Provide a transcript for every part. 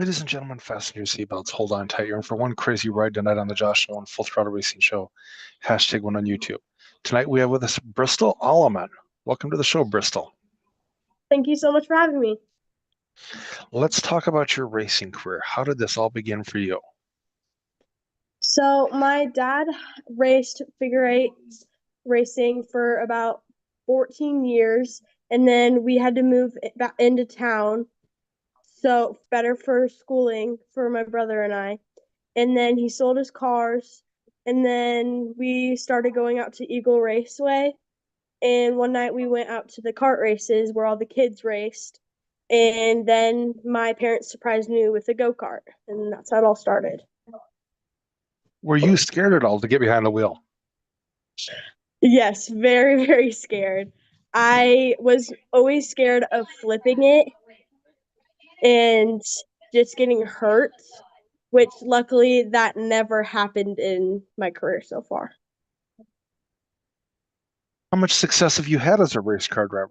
Ladies and gentlemen, fasten your seatbelts. Hold on tight. You're in for one crazy ride tonight on the Josh Nolan Full Throttle Racing Show. #1 on YouTube. Tonight we have with us Brystal Ahlman. Welcome to the show, Brystal. Thank you so much for having me. Let's talk about your racing career. How did this all begin for you? So my dad raced figure eight racing for about 14 years, and then we had to move back into town. So better for schooling for my brother and I. And then he sold his cars, and then we started going out to Eagle Raceway. And one night we went out to the kart races where all the kids raced. And then my parents surprised me with a go-kart, and that's how it all started. Were you scared at all to get behind the wheel? Yes, very, very scared. I was always scared of flipping it and just getting hurt, which luckily that never happened in my career so far. How much success have you had as a race car driver?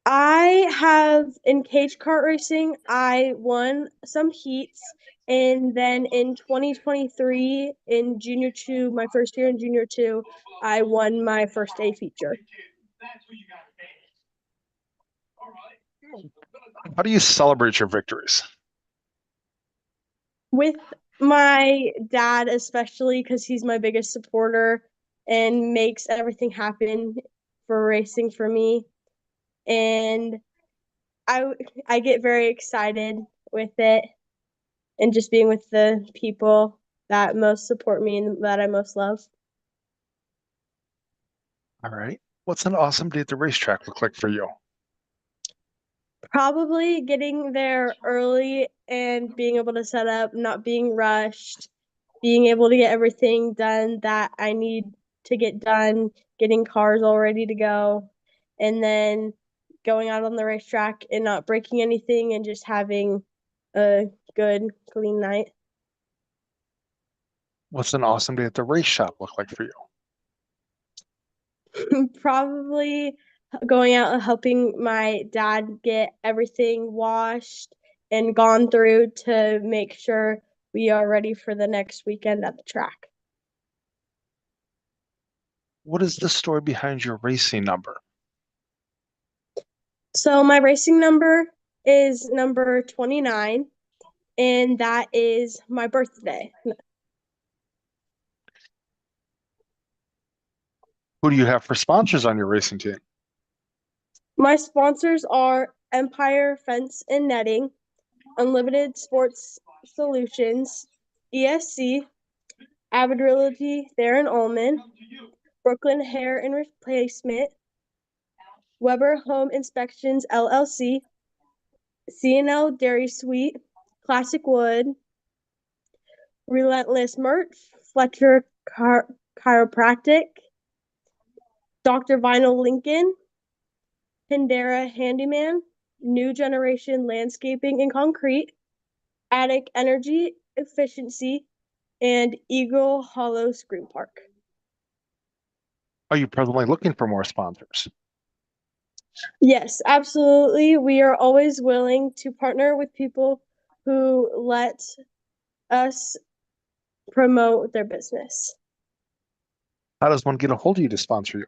I have in cage kart racing, I won some heats. And then in 2023, in Junior 2, my first year in Junior 2, I won my first A feature. How do you celebrate your victories? With my dad, especially because he's my biggest supporter and makes everything happen for racing for me. And I I get very excited with it and just being with the people that most support me and that I most love. All right. What's an awesome day at the racetrack look like for you? Probably getting there early and being able to set up, not being rushed, being able to get everything done that I need to get done, getting cars all ready to go, and then going out on the racetrack and not breaking anything and just having a good, clean night. What's an awesome day at the race shop look like for you? Probably going out and helping my dad get everything washed and gone through to make sure we are ready for the next weekend at the track. What is the story behind your racing number? So my racing number is number 29, and that is my birthday. Who do you have for sponsors on your racing team? My sponsors are Empire Fence and Netting, Unlimited Sports Solutions, ESC, Avid Realty there in Ahlman, Brooklyn Hair and Replacement, Weber Home Inspections LLC, C&L Dairy Suite, Classic Wood, Relentless Merch, Fletcher Chiropractic, Dr. Vinyl Lincoln, Pindera Handyman, New Generation Landscaping and Concrete, Attic Energy Efficiency, and Eagle Hollow Screen Park. Are you presently looking for more sponsors? Yes, absolutely. We are always willing to partner with people who let us promote their business. How does one get a hold of you to sponsor you?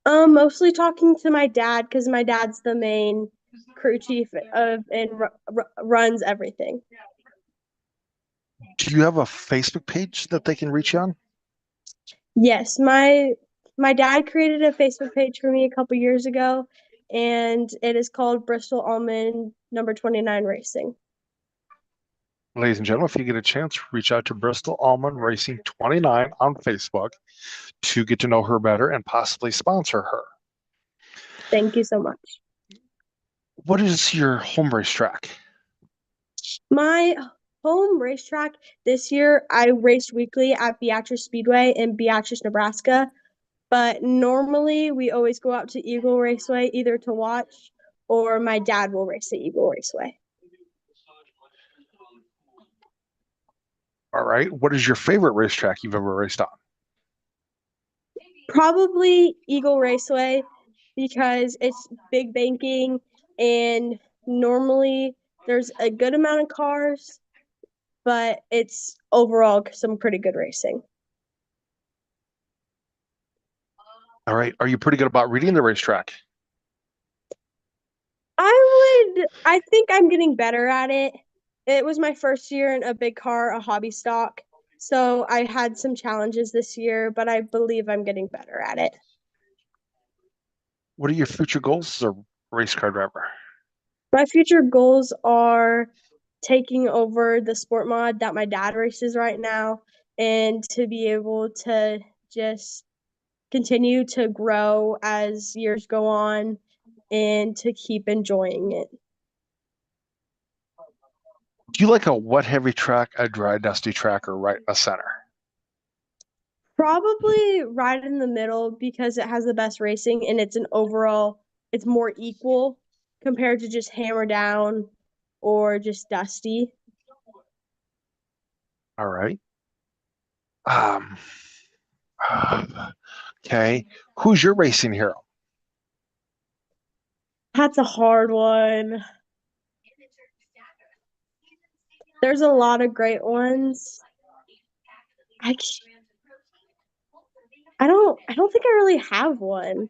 Mostly talking to my dad because my dad's the main crew chief of and runs everything. Do you have a Facebook page that they can reach you on? Yes, my dad created a Facebook page for me a couple years ago, and it is called Brystal Ahlman number 29 Racing. Ladies and gentlemen, if you get a chance, reach out to Brystal Ahlman Racing 29 on Facebook to get to know her better and possibly sponsor her. Thank you so much. What is your home racetrack? My home racetrack this year, I raced weekly at Beatrice Speedway in Beatrice, Nebraska. But normally we always go out to Eagle Raceway either to watch or my dad will race at Eagle Raceway. All right. What is your favorite racetrack you've ever raced on? Probably Eagle Raceway because it's big banking and normally There's a good amount of cars, but it's overall some pretty good racing. All right. Are you pretty good about reading the racetrack? I think I'm getting better at it. It was my first year in a big car, a hobby stock. So I had some challenges this year, but I believe I'm getting better at it. What are your future goals as a race car driver? My future goals are taking over the sport mod that my dad races right now and to be able to just continue to grow as years go on and to keep enjoying it. Do you like a wet heavy track, a dry dusty track, or right in the center? Probably right in the middle because it has the best racing and it's more equal compared to just hammer down or just dusty. All right. Um, okay. Who's your racing hero? That's a hard one. There's a lot of great ones. I I don't think I really have one.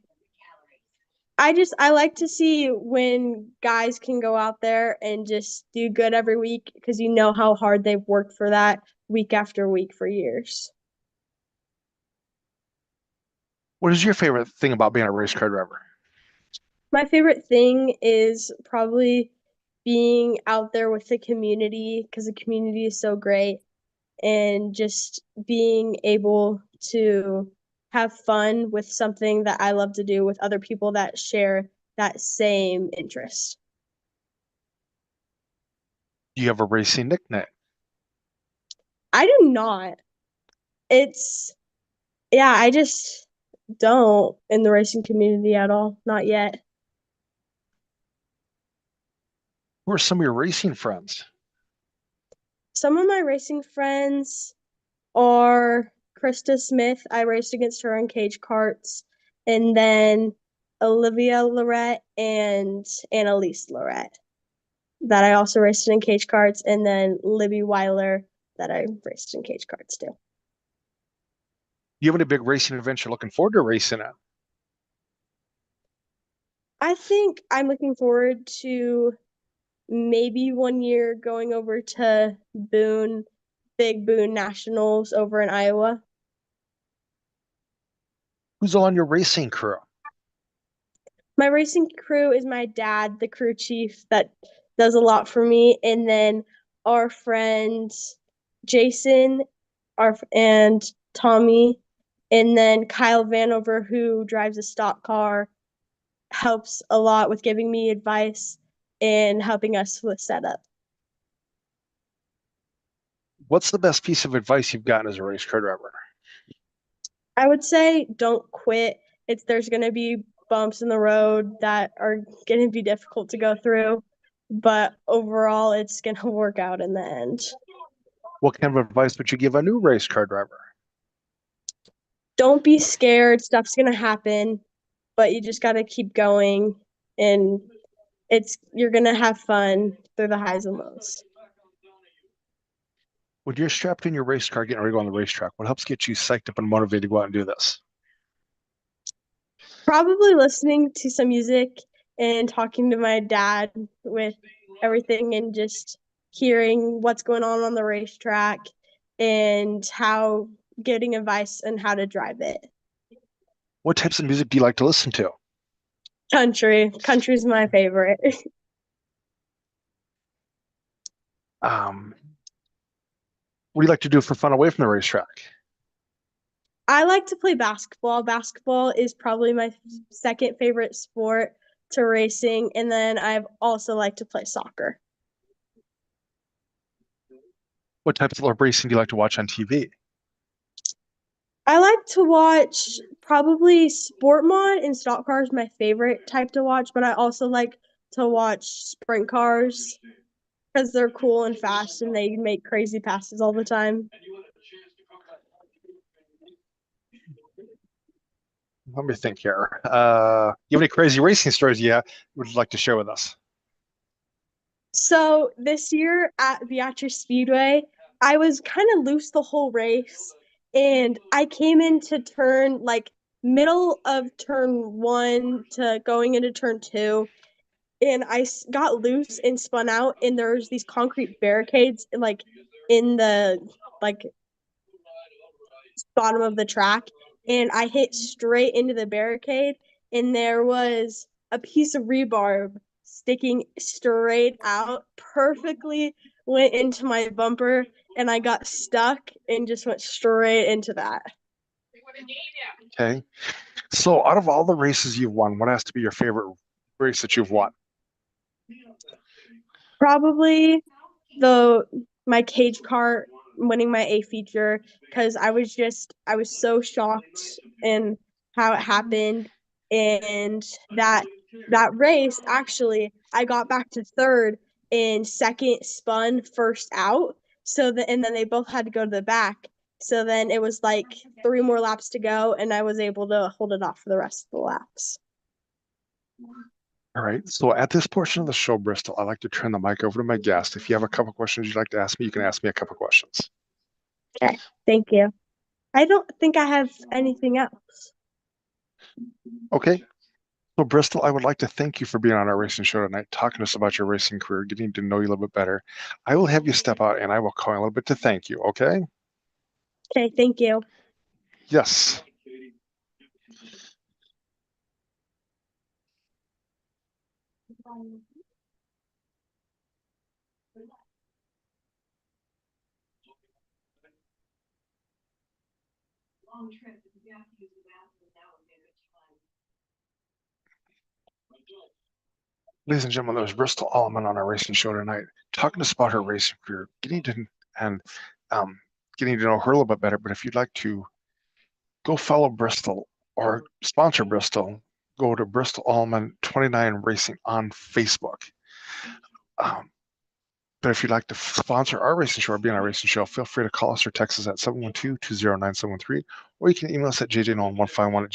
I like to see when guys can go out there and just do good every week because you know how hard they've worked for that week after week for years. What is your favorite thing about being a race car driver? My favorite thing is probably being out there with the community because the community is so great and just being able to have fun with something that I love to do with other people that share that same interest. Do you have a racing nickname? I do not. It's, yeah, I just don't in the racing community at all. Not yet. Who are some of your racing friends? Some of my racing friends are Krista Smith. I raced against her on cage karts. And then Olivia Lorette and Annalise Lorette that I also raced in cage karts. And then Libby Weiler that I raced in cage karts too. Do you have any big racing events you're looking forward to racing at? I think I'm looking forward to maybe one year going over to Boone, Big Boone Nationals over in Iowa. Who's all on your racing crew? My racing crew is my dad, the crew chief that does a lot for me, and then our friends Jason, and Tommy, and then Kyle Vanover, who drives a stock car, helps a lot with giving me advice and helping us with setup. What's the best piece of advice you've gotten as a race car driver? I would say don't quit. It's There's going to be bumps in the road that are going to be difficult to go through, but overall it's going to work out in the end. What kind of advice would you give a new race car driver? Don't be scared. Stuff's going to happen, but you just got to keep going and you're going to have fun through the highs and lows. When you're strapped in your race car getting ready to go on the racetrack, what helps get you psyched up and motivated to go out and do this? Probably listening to some music and talking to my dad with everything and just hearing what's going on the racetrack and how getting advice and how to drive it. What types of music do you like to listen to? Country's my favorite. Um, what do you like to do for fun away from the racetrack? I like to play basketball. Basketball is probably my second favorite sport to racing, and then I've also like to play soccer. What types of racing do you like to watch on TV? I like to watch probably sport mod and stock cars, my favorite type to watch, but I also like to watch sprint cars because they're cool and fast and they make crazy passes all the time. Let me think here. You have any crazy racing stories you would like to share with us? So this year at Beatrice Speedway, I was kind of loose the whole race, and I came into turn like middle of turn one to going into turn two, and got loose and spun out, and there was these concrete barricades like in the like bottom of the track, and I hit straight into the barricade, and there was a piece of rebar sticking straight out, perfectly went into my bumper, and I got stuck and just went straight into that. Okay. So out of all the races you've won, what has to be your favorite race that you've won? Probably the my cage car winning my A feature, because I was so shocked in how it happened, and that race actually I got back to third, and second spun first out, and then they both had to go to the back, so then it was like 3 more laps to go, and I was able to hold it off for the rest of the laps. All right. So at this portion of the show, Brystal, I like to turn the mic over to my guest. If you have a couple questions you'd like to ask me, you can ask me a couple questions. Okay, thank you. I don't think I have anything else. Okay. So Brystal, I would like to thank you for being on our racing show tonight, talking to us about your racing career, getting to know you a little bit better. I will have you step out and I will call you a little bit to thank you. Okay. Okay, thank you. Yes. Ladies and gentlemen, that was Brystal Ahlman on our racing show tonight, talking to us about her racing career, and um, getting to know her a little bit better. But if you'd like to go follow Brystal or sponsor Brystal, go to Brystal Ahlman 29 Racing on Facebook. But if you'd like to sponsor our racing show or be on our racing show, feel free to call us or text us at 712-209-713, or you can email us at jjnolan151@gmail.com.